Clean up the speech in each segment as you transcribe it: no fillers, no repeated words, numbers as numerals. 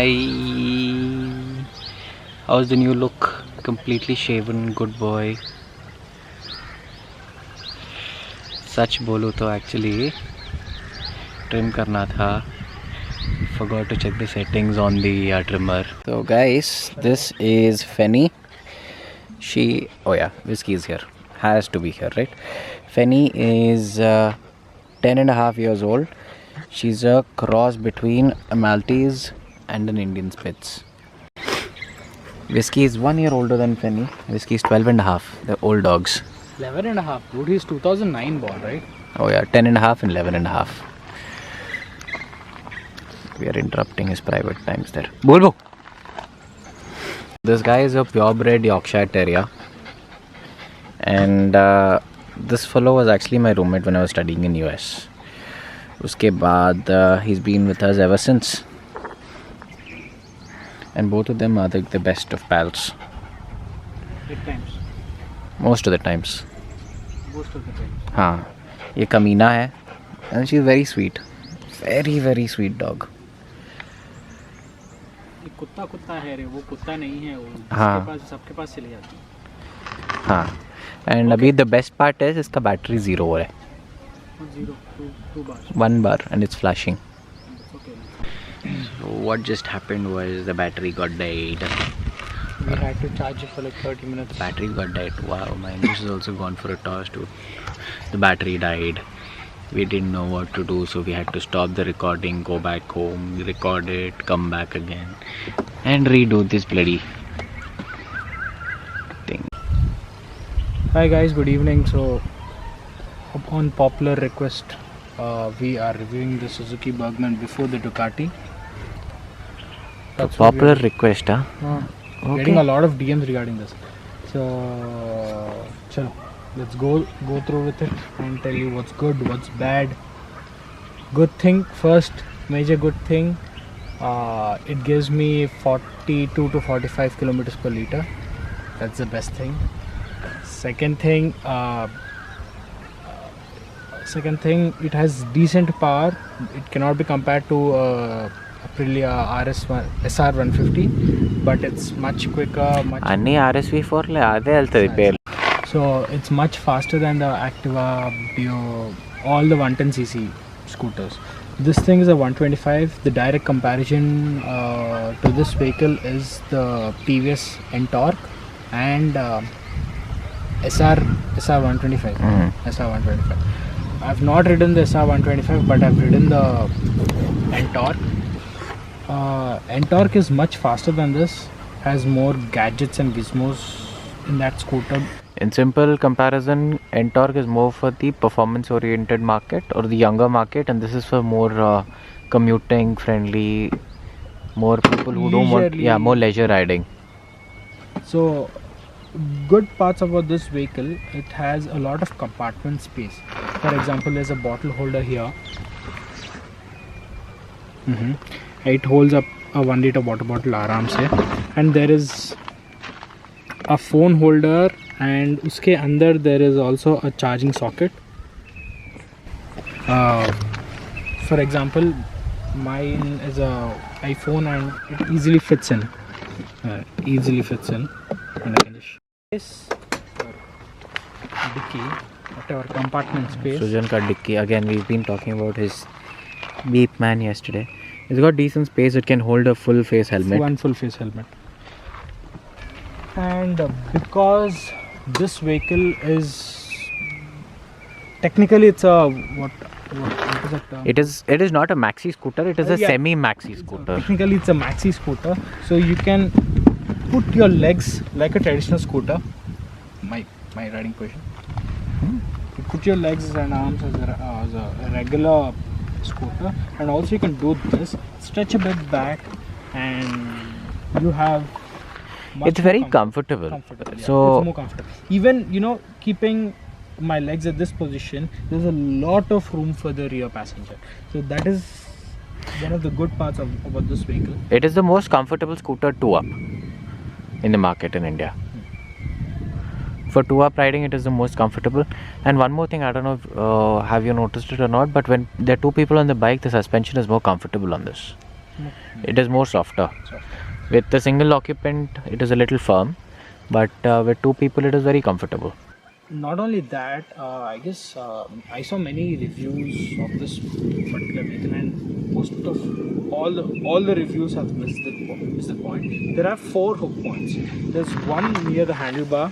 Hi. How's the new look? Completely shaven, good boy. सच बोलूँ तो actually trim करना था. Forgot to check the settings on the trimmer. So guys, this is Fenny. Oh yeah, Whiskey is here. Has to be here, right? Fenny is 10.5 years old. She's a cross between a Maltese and an Indian Spitz. Whiskey is 1 year older than Fenny. Whiskey is 12.5. They're old dogs. 11.5. Dude, he's 2009 born, right? Oh yeah, 10.5 and 11.5. We are interrupting his private times there. Bulbo! This guy is a purebred Yorkshire Terrier. And this fellow was actually my roommate when I was studying in US. Uske baad, he's been with us ever since. And both of them are the best of pals. At times. Most of the times. Most of the time. हाँ, ये कमीना है. And she's very sweet. Very, very sweet dog. ये कुत्ता है रे, वो कुत्ता नहीं है वो. हाँ. सबके पास चली जाती है. हाँ. And अभी the best part is इसका battery 0 है. 2 bars. 1 bar and it's flashing. Okay. So what just happened was the battery got died. We had to charge it for like 30 minutes. The battery got died. Wow, my English is also gone for a toss too. The battery died. We didn't know what to do, so we had to stop the recording, go back home, record it, come back again, and redo this bloody thing. Hi guys, good evening. So on popular request, we are reviewing the Suzuki Bergman before the Ducati. That's what Popular request, huh? Okay. Getting a lot of DMs regarding this. So chalo, let's go through with it and tell you what's good, what's bad. Good thing first, major good thing, it gives me 42 to 45 kilometers per liter. That's the best thing. Second thing, it has decent power. It cannot be compared to Aprilia SR 150, but it's much quicker. Anni RSV4 le ade althadi per. So it's much faster than the Activa, Dio, all the 110cc scooters. This thing is a 125. The direct comparison to this vehicle is the TVS Ntorq and SR 125. SR 125. I've not ridden the SR 125, but I've ridden the Ntorq. Ntorq is much faster than this. Has more gadgets and gizmos in that scooter. In simple comparison, Ntorq is more for the performance-oriented market or the younger market, and this is for more commuting friendly, more people who don't want, more leisure riding. So, good parts about this vehicle, it has a lot of compartment space. For example, there's a bottle holder here. It holds up a 1 liter water bottle आराम से, and there is a phone holder, and उसके अंदर there is also a charging socket. For example, mine is a iPhone and it easily fits in. And I can just this dicky, whatever compartment space. Sujan ka dicky, again we've been talking about his Beep Man yesterday. It's got decent space. It can hold a full face helmet. One full face helmet. And because this vehicle is technically it's a what is that term? It is not a maxi scooter. It is a semi maxi scooter. Technically it's a maxi scooter, so you can put your legs like a traditional scooter. My riding position. You put your legs and arms as a regular scooter, and also you can do this, stretch a bit back, and you have it's very comfortable. So it's more comfortable. Even keeping my legs at this position, there's a lot of room for the rear passenger. So that is one of the good parts about this vehicle. It is the most comfortable scooter 2-up in the market in India. For 2-up riding, it is the most comfortable. And one more thing, I don't know if, have you noticed it or not, but when there are two people on the bike, the suspension is more comfortable on this. It is more softer. With the single occupant, it is a little firm, but with two people, it is very comfortable. Not only that, I guess I saw many reviews of this particular vehicle, and most of all the reviews have missed the point. There are 4 hook points. There's one near the handlebar.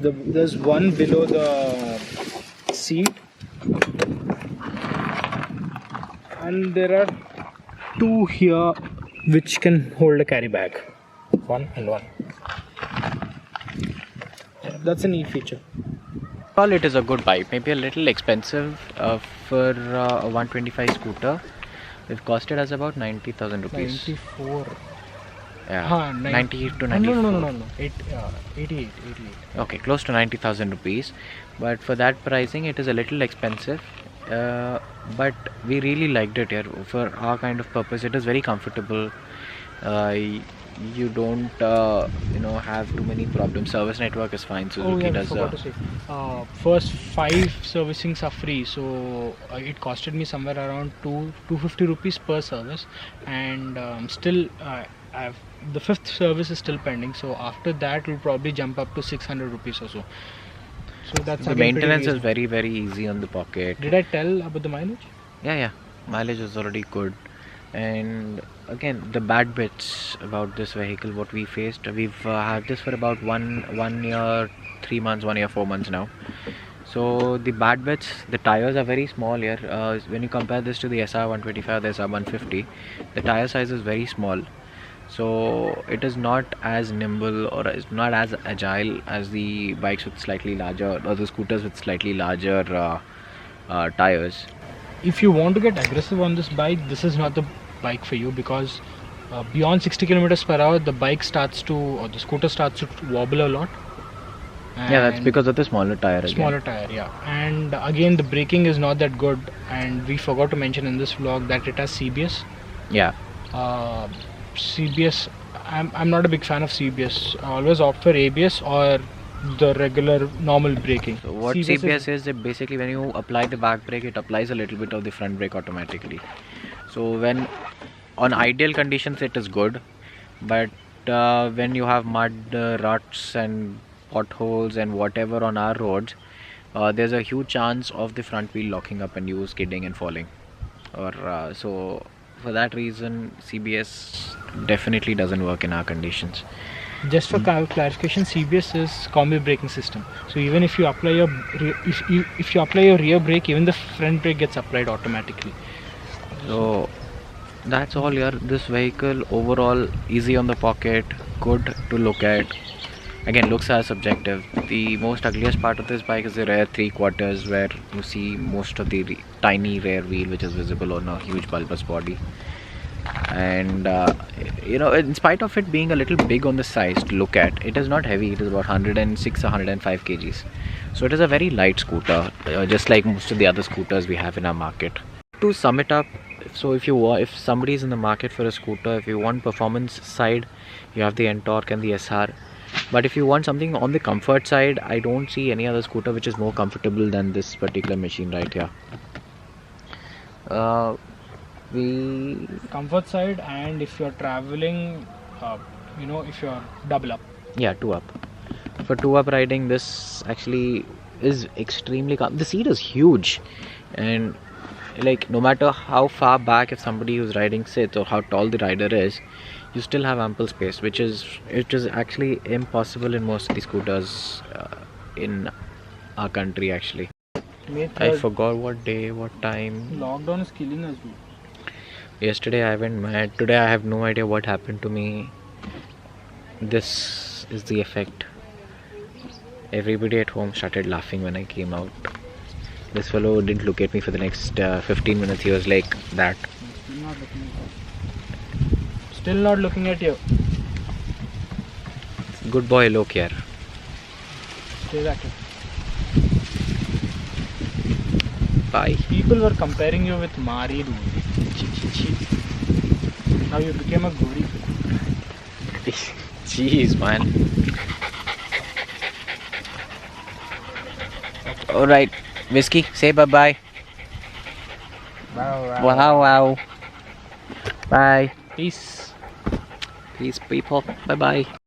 There's one below the seat, and there are 2 here which can hold a carry bag. 1 and 1. Yeah, that's a neat feature. Well, it is a good bike. Maybe a little expensive for a 125 scooter. It costed us about 90,000 rupees. 94. Yeah, 90 to 94. No. 88. Okay, close to 90,000 rupees. But for that pricing, it is a little expensive. But we really liked it here. For our kind of purpose, it is very comfortable. You don't have too many problems. Service network is fine. Suzuki does. Forgot to say. First 5 servicings are free, so it costed me somewhere around 250 rupees per service, and still the 5th service is still pending. So after that, we'll probably jump up to 600 rupees or so. So that's the maintenance is very, very easy on the pocket. Did I tell about the mileage? Yeah. Mileage is already good. And again, the bad bits about this vehicle, what we faced, we've had this for about one year, 3 months, 1 year, 4 months now. So the bad bits, the tires are very small here. When you compare this to the SR 125, the SR 150, the tire size is very small. So it is not as nimble or is not as agile as the bikes with slightly larger, or the scooters with slightly larger tires. If you want to get aggressive on this bike, this is not the bike for you, because beyond 60 kilometers per hour, the scooter starts to wobble a lot. Yeah, that's because of the smaller tire. Tire, yeah. And again, the braking is not that good, and we forgot to mention in this vlog that it has CBS. Yeah. CBS, I'm not a big fan of CBS. I always opt for ABS or the regular normal braking. So what CBS is that basically when you apply the back brake, it applies a little bit of the front brake automatically. So when on ideal conditions it is good, but when you have mud, ruts and potholes and whatever on our roads, there's a huge chance of the front wheel locking up and you skidding and falling. So for that reason, CBS definitely doesn't work in our conditions. Just for clarification, CBS is combi braking system. So even if you apply your rear brake, even the front brake gets applied automatically. So that's all here. This vehicle overall easy on the pocket, good to look at. Again, looks are subjective. The most ugliest part of this bike is the rear 3/4, where you see most of the tiny rear wheel which is visible on a huge bulbous body. And in spite of it being a little big on the size to look at, it is not heavy. It is about 106 or 105 kgs. So it is a very light scooter, just like most of the other scooters we have in our market. To sum it up, so if somebody is in the market for a scooter, if you want performance side, you have the Ntorq and the SR. But if you want something on the comfort side, I don't see any other scooter which is more comfortable than this particular machine right here. Comfort side, and if you're traveling, if you're double up. Yeah, 2 up. For 2 up riding, this actually is extremely the seat is huge, and like no matter how far back if somebody who's riding sits or how tall the rider is, you still have ample space, which is actually impossible in most of the scooters in our country actually. I forgot what day, what time. Lockdown is killing us, dude. Yesterday I went mad. Today I have no idea what happened to me. This is the effect. Everybody at home started laughing when I came out. This fellow didn't look at me for the next 15 minutes. He was like that. Still not looking at you. Good boy, look here. Exactly. Bye. People were comparing you with Mari, dude. Now you became a goody. Jeez, man. Alright, Whiskey, say bye-bye. Wow. Wow. Bye. Peace. Peace, people. Bye bye.